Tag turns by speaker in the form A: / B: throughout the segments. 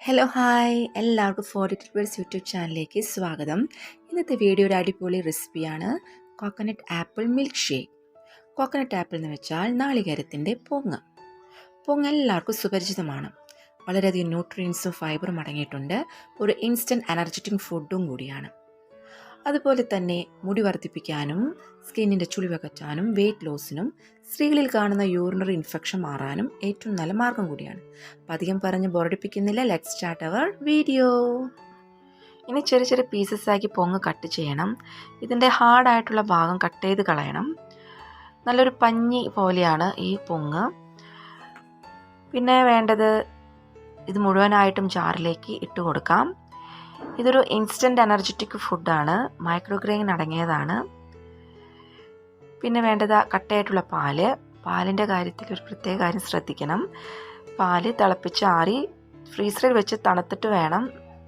A: Hello hi എല്ലാവർക്കും four little birds YouTube ചാനലിലേക്ക് സ്വാഗതം. ഇന്നത്തെ വീഡിയോ ഒരു അടിപൊളി റെസിപ്പിയാണ് coconut apple milk shake. Coconut apple എന്ന് വെച്ചാൽ നാളികേരത്തിൻ്റെ പൊങ്ങ്. പൊങ്ങ് എല്ലാവർക്കും സുപരിചിതമാണ്. വളരെയധികം ന്യൂട്രിയൻസും ഫൈബറും അടങ്ങിയിട്ടുണ്ട്. ഒരു ഇൻസ്റ്റൻറ്റ് എനർജറ്റിക് ഫുഡും കൂടിയാണ്. അതുപോലെ തന്നെ മുടി വർദ്ധിപ്പിക്കാനും സ്കിന്നിൻ്റെ ചുളിവകറ്റാനും വെയ്റ്റ് ലോസിനും സ്ത്രീകളിൽ കാണുന്ന യൂറിനറി ഇൻഫെക്ഷൻ മാറാനും ഏറ്റവും നല്ല മാർഗം കൂടിയാണ്. അപ്പം അധികം പറഞ്ഞ് ബോറടിപ്പിക്കുന്നില്ല, ലെറ്റ്സ് സ്റ്റാർട്ട് അവർ വീഡിയോ. ഇനി ചെറിയ ചെറിയ പീസസ് ആക്കി പൊങ്ങ് കട്ട് ചെയ്യണം. ഇതിൻ്റെ ഹാർഡായിട്ടുള്ള ഭാഗം കട്ട് ചെയ്ത് കളയണം. നല്ലൊരു പഞ്ഞി പോലെയാണ് ഈ പൊങ്ങ്. പിന്നെ വേണ്ടത് ഇത് മുഴുവനായിട്ടും ജാറിലേക്ക് ഇട്ട് കൊടുക്കാം. ഇതൊരു ഇൻസ്റ്റൻറ്റ് എനർജറ്റിക് ഫുഡാണ്, മൈക്രോഗ്രെയിൻ അടങ്ങിയതാണ്. പിന്നെ വേണ്ടത് കട്ടയായിട്ടുള്ള പാലിൻ്റെ കാര്യത്തിൽ ഒരു പ്രത്യേക കാര്യം ശ്രദ്ധിക്കണം. പാല് തിളപ്പിച്ച് ആറി ഫ്രീസറിൽ വെച്ച് തണുത്തിട്ട് വേണം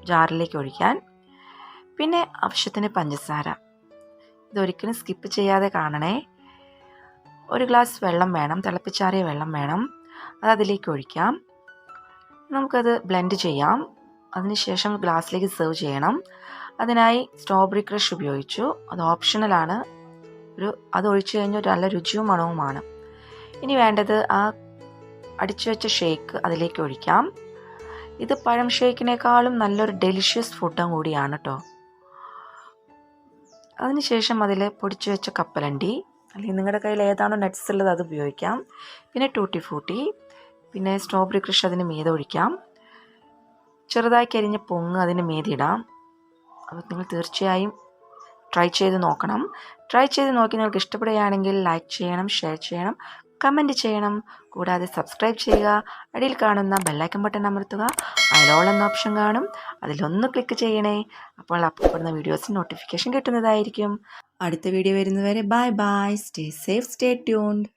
A: ജാറിലേക്ക് ഒഴിക്കാൻ. പിന്നെ ആവശ്യത്തിന് പഞ്ചസാര, ഇതൊരിക്കലും സ്കിപ്പ് ചെയ്യാതെ കാണണേ. ഒരു ഗ്ലാസ് വെള്ളം വേണം, തിളപ്പിച്ചാറിയ വെള്ളം വേണം, അത് അതിലേക്ക് ഒഴിക്കാം. നമുക്കത് ബ്ലെൻഡ് ചെയ്യാം. അതിനുശേഷം ഗ്ലാസ്സിലേക്ക് സെർവ് ചെയ്യണം. അതിനായി സ്ട്രോബെറി ക്രഷ് ഉപയോഗിച്ചു. അത് ഓപ്ഷണലാണ്. അത് ഒഴിച്ചു കഴിഞ്ഞാൽ നല്ല രുചിയും മണവുമാണ്. ഇനി വേണ്ടത് ആ അടിച്ചു വെച്ച ഷേക്ക് അതിലേക്ക് ഒഴിക്കാം. ഇത് പഴം ഷേക്കിനേക്കാളും നല്ലൊരു ഡെലിഷ്യസ് ഫുഡും കൂടിയാണ് കേട്ടോ. അതിനുശേഷം അതിൽ പൊടിച്ചു വെച്ച കപ്പലണ്ടി, അല്ലെങ്കിൽ നിങ്ങളുടെ കയ്യിൽ ഏതാണോ നട്ട്സ് ഉള്ളത് അത് ഉപയോഗിക്കാം. പിന്നെ ടൂട്ടി ഫ്രൂട്ടി, പിന്നെ സ്ട്രോബെറി ക്രഷ് അതിന് മീതെ ഒഴിക്കാം. ചെറുതായി കരിഞ്ഞ പൊങ്ങ് അതിന് മീതിടാം. അപ്പോൾ നിങ്ങൾ തീർച്ചയായും ട്രൈ ചെയ്ത് നോക്കണം. ട്രൈ ചെയ്ത് നോക്കി നിങ്ങൾക്ക് ഇഷ്ടപ്പെടുകയാണെങ്കിൽ ലൈക്ക് ചെയ്യണം, ഷെയർ ചെയ്യണം, കമൻറ്റ് ചെയ്യണം. കൂടാതെ സബ്സ്ക്രൈബ് ചെയ്യുക. അടിയിൽ കാണുന്ന ബെല്ലൈക്കൺ ബട്ടൺ അമർത്തുക. അതിലോൾ എന്ന ഓപ്ഷൻ കാണും, അതിലൊന്ന് ക്ലിക്ക് ചെയ്യണേ. അപ്പോൾ അപ്ലോഡ് വീഡിയോസിന് നോട്ടിഫിക്കേഷൻ കിട്ടുന്നതായിരിക്കും. അടുത്ത വീഡിയോ വരുന്നവരെ bye bye. Stay safe, stay tuned.